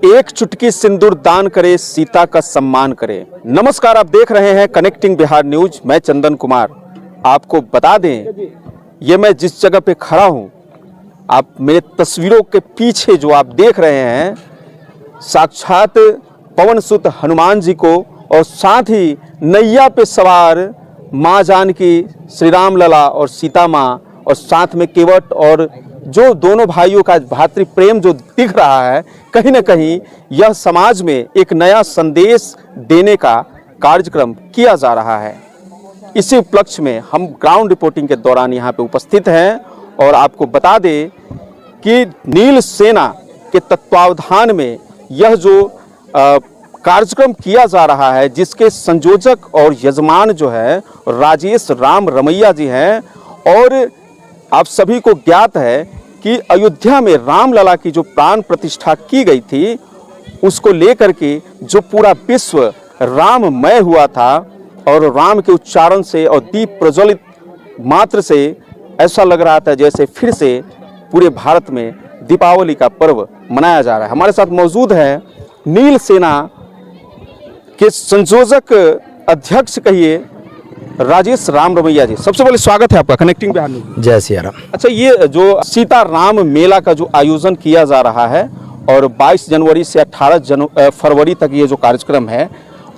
एक चुटकी सिंदूर दान करे, सीता का सम्मान करे। नमस्कार, आप देख रहे हैं कनेक्टिंग बिहार न्यूज। मैं चंदन कुमार। आपको बता दें, ये मैं जिस जगह पे खड़ा हूं, आप मेरे तस्वीरों के पीछे जो आप देख रहे हैं, साक्षात पवन सुत हनुमान जी को और साथ ही नैया पे सवार माँ जानकी, श्री राम लला और सीता माँ और साथ में केवट और जो दोनों भाइयों का भातृ प्रेम जो दिख रहा है, कहीं ना कहीं यह समाज में एक नया संदेश देने का कार्यक्रम किया जा रहा है। इसी उपलक्ष्य में हम ग्राउंड रिपोर्टिंग के दौरान यहाँ पे उपस्थित हैं और आपको बता दें कि नील सेना के तत्वावधान में यह जो कार्यक्रम किया जा रहा है, जिसके संयोजक और यजमान जो है राजेश राम रमैया जी हैं। और आप सभी को ज्ञात है कि अयोध्या में रामलला की जो प्राण प्रतिष्ठा की गई थी, उसको लेकर के जो पूरा विश्व राममय हुआ था और राम के उच्चारण से और दीप प्रज्वलित मात्र से ऐसा लग रहा था जैसे फिर से पूरे भारत में दीपावली का पर्व मनाया जा रहा है। हमारे साथ मौजूद है नील सेना के संयोजक अध्यक्ष कहिए राजेश राम रमैया जी। सबसे पहले स्वागत है आपका कनेक्टिंग बिहार न्यूज। जय सिया राम। अच्छा, ये जो सीता राम मेला का जो आयोजन किया जा रहा है और 22 जनवरी से 18 फरवरी तक ये जो कार्यक्रम है,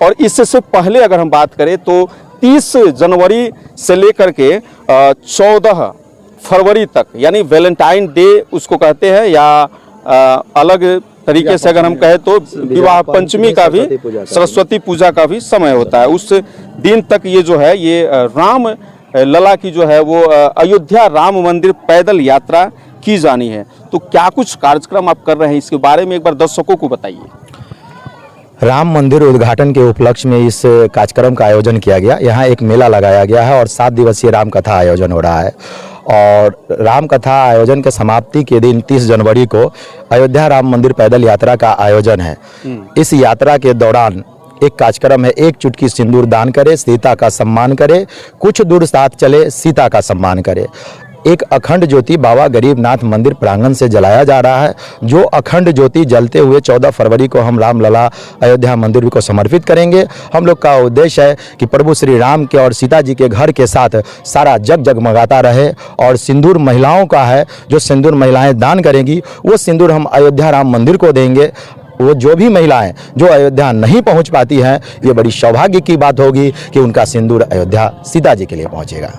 और इससे पहले अगर हम बात करें तो 30 जनवरी से लेकर के 14 फरवरी तक, यानी वैलेंटाइन डे उसको कहते हैं, या अलग तरीके से अगर हम कहें तो विवाह पंचमी का भी, सरस्वती पूजा का भी समय होता है। उस दिन तक ये जो है, ये राम लला की जो है वो अयोध्या राम मंदिर पैदल यात्रा की जानी है। तो क्या कुछ कार्यक्रम आप कर रहे हैं, इसके बारे में एक बार दर्शकों को बताइए। राम मंदिर उद्घाटन के उपलक्ष्य में इस कार्यक्रम का आयोजन किया गया। यहाँ एक मेला लगाया गया है और 7 दिवसीय राम कथा आयोजन हो रहा है। और राम कथा आयोजन के समाप्ति के दिन 30 जनवरी को अयोध्या राम मंदिर पैदल यात्रा का आयोजन है। इस यात्रा के दौरान एक कार्यक्रम है, एक चुटकी सिंदूर दान करे, सीता का सम्मान करे, कुछ दूर साथ चले, सीता का सम्मान करे। एक अखंड ज्योति बाबा गरीबनाथ मंदिर प्रांगण से जलाया जा रहा है। जो अखंड ज्योति जलते हुए 14 फरवरी को हम राम लला अयोध्या मंदिर को समर्पित करेंगे। हम लोग का उद्देश्य है कि प्रभु श्री राम के और सीता जी के घर के साथ सारा जग जगमगाता रहे। और सिंदूर महिलाओं का है, जो सिंदूर महिलाएं दान करेंगी वो सिंदूर हम अयोध्या राम मंदिर को देंगे। वो जो भी महिलाएं जो अयोध्या नहीं पहुंच पाती हैं, ये बड़ी सौभाग्य की बात होगी कि उनका सिंदूर अयोध्या सीता जी के लिए पहुंचेगा।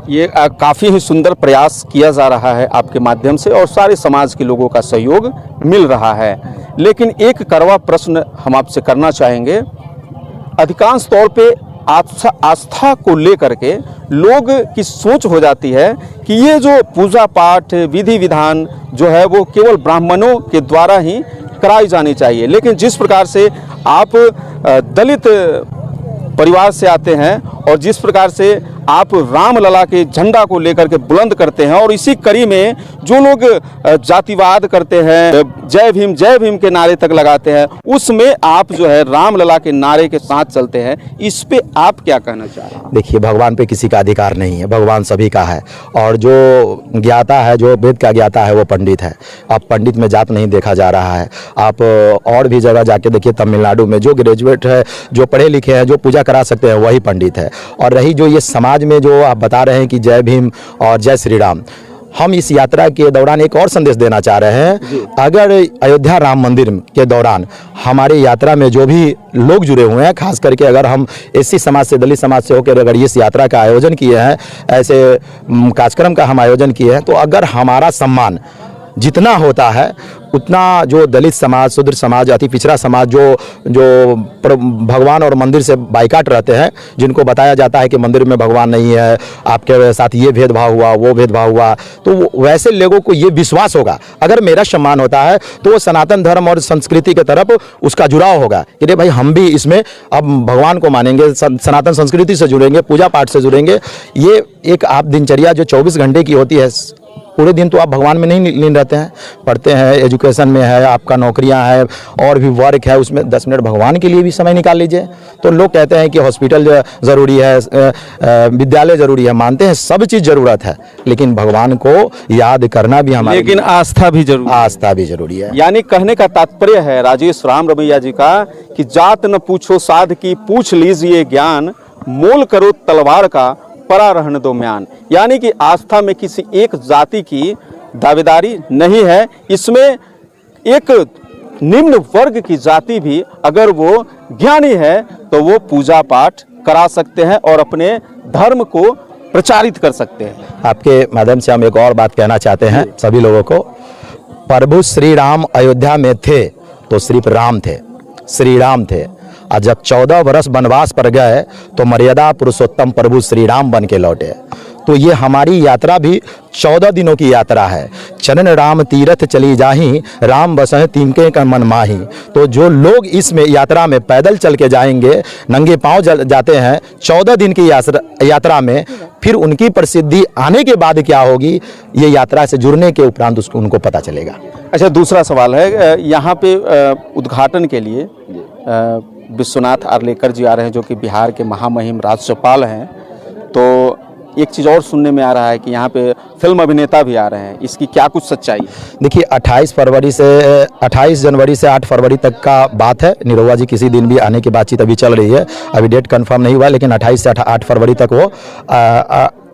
ये काफ़ी ही सुंदर प्रयास किया जा रहा है आपके माध्यम से और सारे समाज के लोगों का सहयोग मिल रहा है। लेकिन एक कड़वा प्रश्न हम आपसे करना चाहेंगे। अधिकांश तौर पे आस्था को लेकर के लोग की सोच हो जाती है कि ये जो पूजा पाठ विधि विधान जो है वो केवल ब्राह्मणों के द्वारा ही कराई जानी चाहिए। लेकिन जिस प्रकार से आप दलित परिवार से आते हैं और जिस प्रकार से आप राम लला के झंडा को लेकर के बुलंद करते हैं, और इसी कड़ी में जो लोग जातिवाद करते हैं, जय भीम के नारे तक लगाते हैं, उसमें आप जो है राम लला के नारे के साथ चलते हैं। इस पे आप क्या कहना चाह रहे हैं? देखिए, भगवान पे किसी का अधिकार नहीं है, भगवान सभी का है। और जो ज्ञाता है, जो वेद का ज्ञाता है, वो पंडित है। अब पंडित में जात नहीं देखा जा रहा है। आप और भी जगह जाके देखिए, तमिलनाडु में जो ग्रेजुएट है, जो पढ़े लिखे हैं, जो पूजा करा सकते हैं, वही पंडित है। और रही जो ये समाज में जो आप बता रहे हैं कि जय भीम और जय श्री राम, हम इस यात्रा के दौरान एक और संदेश देना चाह रहे हैं। अगर अयोध्या राम मंदिर के दौरान हमारे यात्रा में जो भी लोग जुड़े हुए हैं, खास करके अगर हम एससी समाज से, दलित समाज से होकर अगर इस यात्रा का आयोजन किए हैं, ऐसे कार्यक्रम का हम आयोजन किए हैं, तो अगर हमारा सम्मान जितना होता है उतना जो दलित समाज, शूद्र समाज, अति पिछड़ा समाज जो भगवान और मंदिर से बाइकाट रहते हैं, जिनको बताया जाता है कि मंदिर में भगवान नहीं है, आपके साथ ये भेदभाव हुआ, वो भेदभाव हुआ, तो वैसे लोगों को ये विश्वास होगा, अगर मेरा सम्मान होता है तो वो सनातन धर्म और संस्कृति की तरफ उसका जुड़ाव होगा कि रे भाई हम भी इसमें अब भगवान को मानेंगे, सनातन संस्कृति से जुड़ेंगे, पूजा पाठ से जुड़ेंगे। ये एक आप दिनचर्या जो 24 घंटे की होती है पूरे दिन तो आप भगवान में नहीं लीन रहते हैं, पढ़ते हैं, एजुकेशन में है, आपका नौकरियां है और भी वर्क है, उसमें 10 मिनट भगवान के लिए भी समय निकाल लीजिए। तो लोग कहते हैं कि हॉस्पिटल ज़रूरी है, विद्यालय ज़रूरी है, मानते हैं सब चीज़ ज़रूरत है, लेकिन भगवान को याद करना भी हमारे लेकिन आस्था भी जरूरी है। आस्था भी जरूरी है। यानी कहने का तात्पर्य है राजेश राम रमैया जी का कि जात न पूछो साध की, पूछ लीजिए ज्ञान, मोल करो तलवार का, परा रहने दो म्यान। यानी कि आस्था में किसी एक जाति की दावेदारी नहीं है, इसमें एक निम्न वर्ग की जाति भी अगर वो ज्ञानी है तो वो पूजा पाठ करा सकते हैं और अपने धर्म को प्रचारित कर सकते हैं। आपके माध्यम से हम एक और बात कहना चाहते हैं सभी लोगों को, प्रभु श्री राम अयोध्या में थे तो सिर्फ राम थे, श्री राम थे, और जब 14 वर्ष वनवास पर गए तो मर्यादा पुरुषोत्तम प्रभु श्री राम बन के लौटे। तो ये हमारी यात्रा भी 14 दिनों की यात्रा है। चरण राम तीरथ चली जाही, राम बसह तिनके का मन माही। तो जो लोग इसमें यात्रा में पैदल चल के जाएंगे, नंगे पांव जाते हैं 14 दिन की यात्रा में, फिर उनकी प्रसिद्धि आने के बाद क्या होगी, ये यात्रा से जुड़ने के उपरांत उनको पता चलेगा। अच्छा, दूसरा सवाल है, यहाँ पे उद्घाटन के लिए विश्वनाथ आर्लेकर जी आ रहे हैं जो कि बिहार के महामहिम राज्यपाल हैं। तो एक चीज़ और सुनने में आ रहा है कि यहाँ पे फिल्म अभिनेता भी आ रहे हैं, इसकी क्या कुछ सच्चाई है? देखिए 28 जनवरी से 8 फरवरी तक का बात है। निरहुआ जी किसी दिन भी आने की बातचीत अभी चल रही है, अभी डेट कंफर्म नहीं हुआ, लेकिन 28 से 8 फरवरी तक वो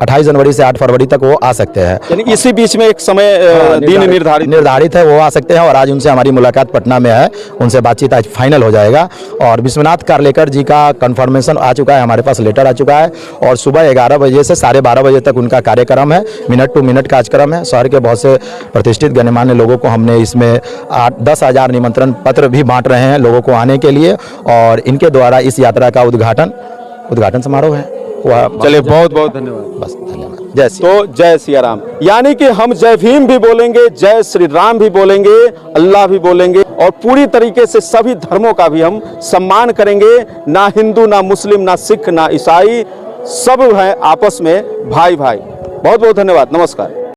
28 जनवरी से 8 फरवरी तक वो आ सकते हैं। यानी इसी बीच में एक समय दिन निर्धारित है, वो आ सकते हैं। और आज उनसे हमारी मुलाकात पटना में है, उनसे बातचीत आज फाइनल हो जाएगा। और विश्वनाथ आर्लेकर जी का कंफर्मेशन आ चुका है, हमारे पास लेटर आ चुका है, और सुबह 11 बजे से 12:30 बजे तक उनका कार्यक्रम है, मिनट टू मिनट कार्यक्रम है। शहर के बहुत से प्रतिष्ठित गण्यमान्य लोगों को हमने इसमें 10,000 निमंत्रण पत्र भी बांट रहे हैं लोगों को आने के लिए, और इनके द्वारा इस यात्रा का उद्घाटन समारोह है। चलिए, बहुत बहुत धन्यवाद। बस धन्यवाद। जय श्री तो जय सिया राम। यानी कि हम जय भीम भी बोलेंगे, जय श्री राम भी बोलेंगे, अल्लाह भी बोलेंगे, और पूरी तरीके से सभी धर्मों का भी हम सम्मान करेंगे। ना हिंदू, ना मुस्लिम, ना सिख, ना ईसाई, सब हैं आपस में भाई भाई। बहुत बहुत धन्यवाद, नमस्कार।